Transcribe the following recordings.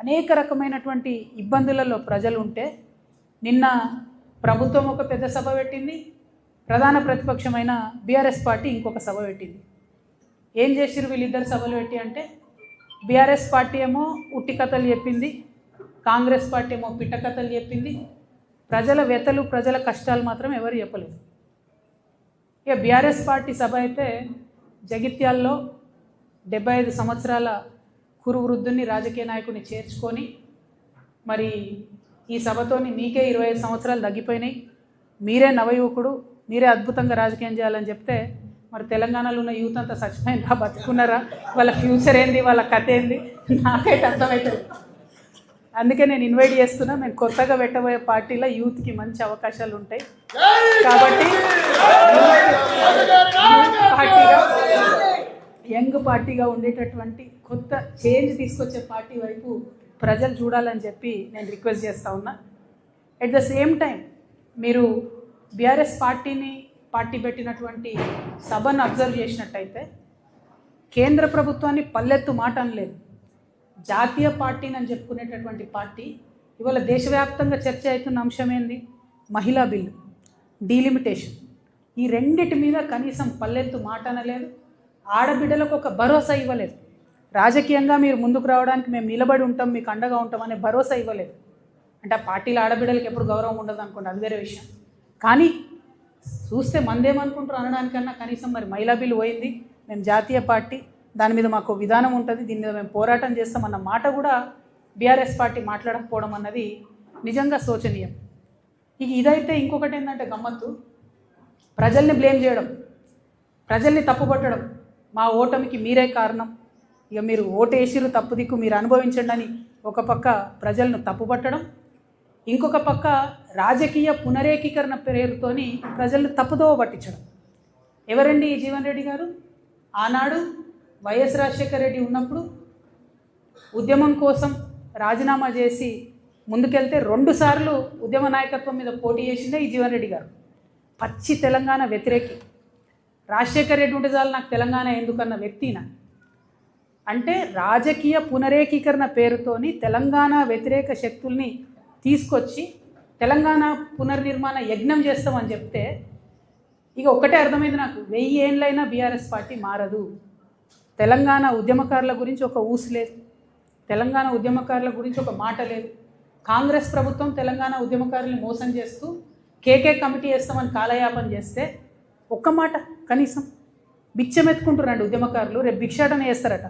అనేక రకమైనటువంటి ఇబ్బందులలో ప్రజలు ఉంటే నిన్న ప్రభుత్వం ఒక పెద్ద సభ పెట్టింది, ప్రధాన ప్రతిపక్షమైన బీఆర్ఎస్ పార్టీ ఇంకొక సభ పెట్టింది. ఏం చేసిరు వీళ్ళిద్దరు సభలు పెట్టి అంటే, బీఆర్ఎస్ పార్టీ ఏమో ఉట్టి కథలు చెప్పింది, కాంగ్రెస్ పార్టీ ఏమో పిట్ట కథలు చెప్పింది. ప్రజల వ్యతలు ప్రజల కష్టాలు మాత్రం ఎవరు చెప్పలేదు. ఇక బీఆర్ఎస్ పార్టీ సభ అయితే జగిత్యాల్లో 75 సంవత్సరాల కురు వృద్ధుని రాజకీయ నాయకుడిని చేర్చుకొని, మరి ఈ సభతోని మీకే 25 సంవత్సరాలు తగ్గిపోయినాయి, మీరే నవయువకుడు, మీరే అద్భుతంగా రాజకీయం చేయాలని చెప్తే, మరి తెలంగాణలో ఉన్న యూత్ అంతా చచ్చిపోయినరా, బతుకున్నారా, వాళ్ళ ఫ్యూచర్ ఏంది, వాళ్ళ కథ ఏంది నాకైతే అర్థమవుతుంది. అందుకే నేను ఇన్వైట్ చేస్తున్నా. మేము కొత్తగా పెట్టబోయే పార్టీలో యూత్కి మంచి అవకాశాలు ఉంటాయి కాబట్టి యంగ్ పార్టీగా ఉండేటటువంటి కొత్త చేంజ్ తీసుకొచ్చే పార్టీ వైపు ప్రజలు చూడాలని చెప్పి నేను రిక్వెస్ట్ చేస్తూ ఉన్నా. ఎట్ ద సేమ్ టైం మీరు బీఆర్ఎస్ పార్టీ పెట్టినటువంటి సభను అబ్జర్వ్ చేసినట్టయితే కేంద్ర ప్రభుత్వాన్ని పల్లెత్తు మాట అనలేదు. జాతీయ పార్టీని అని చెప్పుకునేటటువంటి పార్టీ ఇవాళ దేశవ్యాప్తంగా చర్చ అవుతున్న అంశం ఏంది? మహిళా బిల్లు, డీలిమిటేషన్. ఈ రెండిటి మీద కనీసం పల్లెత్తు మాట అనలేదు. ఆడబిడ్డలకు ఒక భరోసా ఇవ్వలేదు. రాజకీయంగా మీరు ముందుకు రావడానికి మేము నిలబడి ఉంటాం, మీకు అండగా ఉంటాం అనే భరోసా ఇవ్వలేదు. అంటే ఆ పార్టీలో ఆడబిడ్డలకు ఎప్పుడు గౌరవం ఉండదు అనుకోండి, అది వేరే విషయం. కానీ చూస్తే మందేమనుకుంటారు అనడానికన్నా కనీసం మరి మహిళా బిల్లు పోయింది, మేము జాతీయ పార్టీ, దాని మీద మాకు విధానం ఉంటుంది, దీని మీద మేము పోరాటం చేస్తామన్న మాట కూడా బీఆర్ఎస్ పార్టీ మాట్లాడకపోవడం అన్నది నిజంగా శోచనీయం. ఇక ఇదైతే ఇంకొకటి ఏంటంటే గమ్మత్తు, ప్రజల్ని బ్లేమ్ చేయడం, ప్రజల్ని తప్పుపట్టడం. మా ఓటమికి మీరే కారణం, ఇక మీరు ఓటేసిరు, తప్పు దిక్కు మీరు అనుభవించండి అని ఒక పక్క ప్రజలను తప్పుపట్టడం, ఇంకొక పక్క రాజకీయ పునరేకీకరణ పేరుతోని ప్రజలను తప్పుదోవ పట్టించడం. ఎవరండి ఈ జీవన్ రెడ్డి గారు? ఆనాడు వైఎస్ రాజశేఖర రెడ్డి ఉన్నప్పుడు ఉద్యమం కోసం రాజీనామా చేసి ముందుకెళ్తే 2 సార్లు ఉద్యమ నాయకత్వం మీద పోటీ చేసిందే ఈ జీవన్ రెడ్డి గారు. పచ్చి తెలంగాణ వ్యతిరేకి. రాజశేఖర రెడ్డి ఉంటే చాలు నాకు తెలంగాణ ఎందుకన్న వ్యక్తిన. అంటే రాజకీయ పునరేకీకరణ పేరుతోని తెలంగాణ వ్యతిరేక శక్తుల్ని తీసుకొచ్చి తెలంగాణ పునర్నిర్మాణ యజ్ఞం చేస్తామని చెప్తే ఇక ఒకటే అర్థమైంది నాకు, 1000 ఏళ్ళైనా బీఆర్ఎస్ పార్టీ మారదు. తెలంగాణ ఉద్యమకారుల గురించి ఒక ఊసు లేదు, తెలంగాణ ఉద్యమకారుల గురించి ఒక మాట లేదు. కాంగ్రెస్ ప్రభుత్వం తెలంగాణ ఉద్యమకారుల్ని మోసం చేస్తూ కేకే కమిటీ వేస్తామని కాలయాపన చేస్తే ఒక్క మాట కనీసం బిచ్చమెత్తుకుంటున్నాడు ఉద్యమకారులు. రేపు భిక్షాటన చేస్తారట.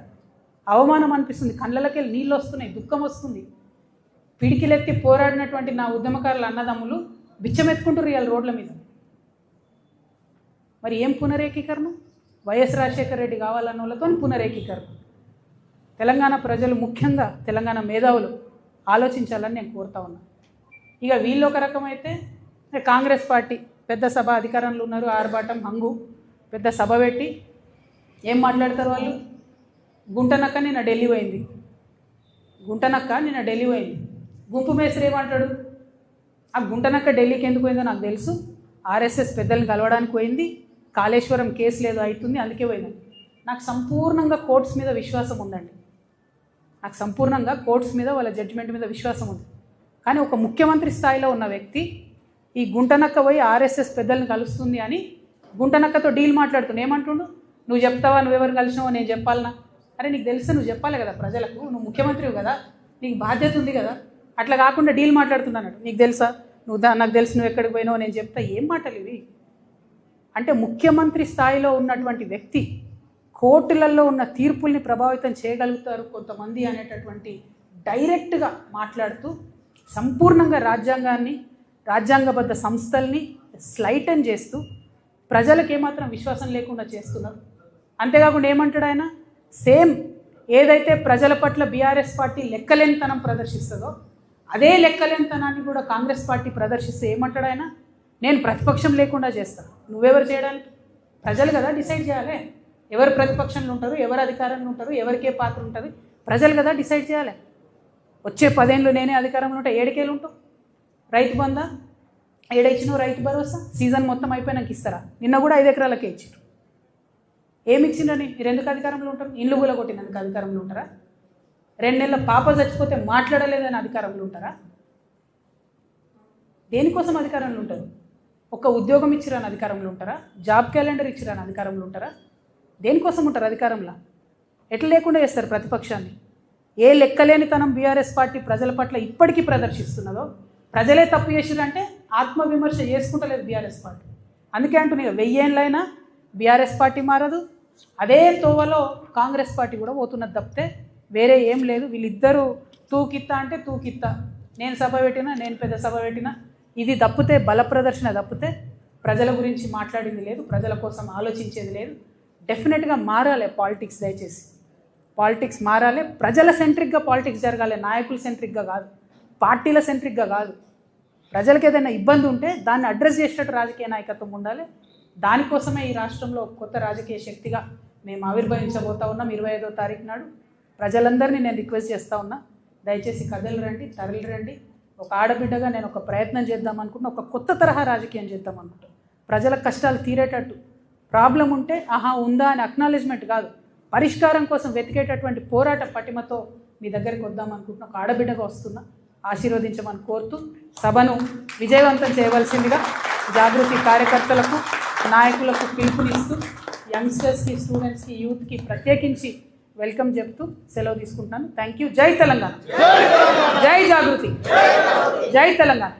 అవమానం అనిపిస్తుంది, కళ్ళకి నీళ్ళు వస్తున్నాయి, దుఃఖం వస్తుంది. పిడికిలెత్తి పోరాడినటువంటి నా ఉద్యమకారుల అన్నదమ్ములు బిచ్చమెత్తుకుంటారు ఇవాళ రోడ్ల మీద. మరి ఏం పునరేకీకరణ? వైఎస్ రాజశేఖర రెడ్డి కావాలన్న వాళ్ళతో పునరేకీకరణ. తెలంగాణ ప్రజలు, ముఖ్యంగా తెలంగాణ మేధావులు ఆలోచించాలని నేను కోరుతా ఉన్నా. ఇక వీళ్ళు ఒక రకమైతే కాంగ్రెస్ పార్టీ పెద్ద సభ, అధికారంలో ఉన్నారు, ఆర్భాటం, హంగు, పెద్ద సభ పెట్టి ఏం మాట్లాడతారు వాళ్ళు? గుంటనక్క నిన్న ఢిల్లీ పోయింది, గుంటనక్క నిన్న ఢిల్లీ పోయింది. గుంపు మేస్త్రి ఏమంటాడు? ఆ గుంటనక్క ఢిల్లీకి ఎందుకు పోయిందో నాకు తెలుసు, ఆర్ఎస్ఎస్ పెద్దల్ని కలవడానికి పోయింది, కాళేశ్వరం కేసు లేదో అవుతుంది అందుకే పోయిందండి. నాకు సంపూర్ణంగా కోర్ట్స్ మీద విశ్వాసం ఉందండి, నాకు సంపూర్ణంగా కోర్ట్స్ మీద వాళ్ళ జడ్జిమెంట్ మీద విశ్వాసం ఉంది. కానీ ఒక ముఖ్యమంత్రి స్థాయిలో ఉన్న వ్యక్తి ఈ గుంటనక్క పోయి ఆర్ఎస్ఎస్ పెద్దల్ని కలుస్తుంది అని గుంటనక్కతో డీల్ మాట్లాడుతున్నా. ఏమంటుండు? నువ్వు చెప్తావా, నువ్వెవరు కలిసినావో నేను చెప్పాలనా? అరే నీకు తెలిస్తే నువ్వు చెప్పాలి కదా ప్రజలకు, నువ్వు ముఖ్యమంత్రివి కదా, నీకు బాధ్యత ఉంది కదా. అట్లా కాకుండా డీల్ మాట్లాడుతున్నాడు. నీకు తెలుసా, నాకు తెలుసు నువ్వు ఎక్కడికి పోయినావు నేను చెప్తా. ఏం మాటలు ఇవి? అంటే ముఖ్యమంత్రి స్థాయిలో ఉన్నటువంటి వ్యక్తి కోర్టులలో ఉన్న తీర్పుల్ని ప్రభావితం చేయగలుగుతారు కొంతమంది అనేటటువంటి డైరెక్ట్గా మాట్లాడుతూ సంపూర్ణంగా రాజ్యాంగాన్ని, రాజ్యాంగబద్ధ సంస్థల్ని స్లైటన్ చేస్తూ ప్రజలకు ఏమాత్రం విశ్వాసం లేకుండా చేస్తున్నారు. అంతేకాకుండా ఏమంటాడు ఆయన? సేమ్ ఏదైతే ప్రజల పట్ల బీఆర్ఎస్ పార్టీ లెక్కలేనితనం ప్రదర్శిస్తుందో అదే లెక్కలేనితనాన్ని కూడా కాంగ్రెస్ పార్టీ ప్రదర్శిస్తే ఏమంటాడు ఆయన? నేను ప్రతిపక్షం లేకుండా చేస్తాను. నువ్వెవరు చేయడానికి? ప్రజలు కదా డిసైడ్ చేయాలి. ఎవరు ప్రతిపక్షంలో ఉంటారు, ఎవరు అధికారంలో ఉంటారు, ఎవరికే పాత్ర ఉంటుంది, ప్రజలు కదా డిసైడ్ చేయాలి. వచ్చే 10 ఏళ్ళు నేనే అధికారంలో ఉంటా, 7 ఏళ్ళు ఉంటావు. రైతు బంధా ఏడైచ్చినావు, రైతు భరోసా సీజన్ మొత్తం అయిపోయినాక ఇస్తారా? నిన్న కూడా 5 ఎకరాలకే ఇచ్చారు. ఏమి ఇచ్చిందని? మీరు ఎందుకు అధికారంలో ఉంటారు? ఇండ్లు కూడా కొట్టినందుకు అధికారంలో ఉంటారా? 2 నెలల పాప చచ్చిపోతే మాట్లాడలేదని అధికారంలో ఉంటారా? దేనికోసం అధికారంలో ఉంటారు? ఒక ఉద్యోగం ఇచ్చిరాని అధికారంలో ఉంటారా? జాబ్ క్యాలెండర్ ఇచ్చిరాని అధికారంలో ఉంటారా? దేనికోసం ఉంటారు అధికారంలో? ఎట్లా లేకుండా చేస్తారు ప్రతిపక్షాన్ని? ఏ లెక్కలేనితనం బీఆర్ఎస్ పార్టీ ప్రజల పట్ల ఇప్పటికీ ప్రదర్శిస్తున్నదో, ప్రజలే తప్పు చేసిరంటే ఆత్మవిమర్శ చేసుకుంటలేదు బీఆర్ఎస్ పార్టీ. అందుకే అంటున్నా 1000 ఏళ్ళైనా బీఆర్ఎస్ పార్టీ మారదు, అదే తోవలో కాంగ్రెస్ పార్టీ కూడా పోతున్నది తప్పితే వేరే ఏం లేదు. వీళ్ళిద్దరూ తూకిత్తా అంటే తూకిత్తా, నేను సభ పెట్టినా, నేను పెద్ద సభ పెట్టినా, ఇది తప్పితే బల ప్రదర్శన తప్పితే ప్రజల గురించి మాట్లాడింది లేదు, ప్రజల కోసం ఆలోచించేది లేదు. డెఫినెట్గా మారాలి పాలిటిక్స్. దయచేసి పాలిటిక్స్ మారాలి, ప్రజల సెంట్రిక్గా పాలిటిక్స్ జరగాలి, నాయకుల సెంట్రిక్గా కాదు, పార్టీల సెంట్రిక్గా కాదు. ప్రజలకు ఏదైనా ఇబ్బంది ఉంటే దాన్ని అడ్రస్ చేసేటట్టు రాజకీయ నాయకత్వం ఉండాలి. దానికోసమే ఈ రాష్ట్రంలో కొత్త రాజకీయ శక్తిగా మేము ఆవిర్భవించబోతా ఉన్నాం. 25వ తారీఖు నాడు ప్రజలందరినీ నేను రిక్వెస్ట్ చేస్తూ ఉన్నా, దయచేసి కథలు రండి, తరలి రండి. ఒక ఆడబిడ్డగా నేను ఒక ప్రయత్నం చేద్దాం అనుకుంటున్నా, ఒక కొత్త తరహా రాజకీయం చేద్దాం అనుకుంటున్నాను. ప్రజల కష్టాలు తీరేటట్టు, ప్రాబ్లం ఉంటే ఆహా ఉందా అని అక్నాలెడ్జ్మెంట్ కాదు, పరిష్కారం కోసం వెతికేటటువంటి పోరాట పటిమతో మీ దగ్గరికి వద్దాం అనుకుంటున్నా. ఒక ఆడబిడ్డగా వస్తున్నా, ఆశీర్వదించమని కోరుతూ సభను విజయవంతం చేయవలసిందిగా జాగృతి కార్యకర్తలకు, నాయకులకు పిలుపునిస్తూ యంగ్స్టర్స్కి, స్టూడెంట్స్కి, యూత్కి ప్రత్యేకించి వెల్కమ్ చెప్తూ సెలవు తీసుకుంటున్నాను. Thank you. జై తెలంగాణ, జై జాగృతి, జై తెలంగాణ.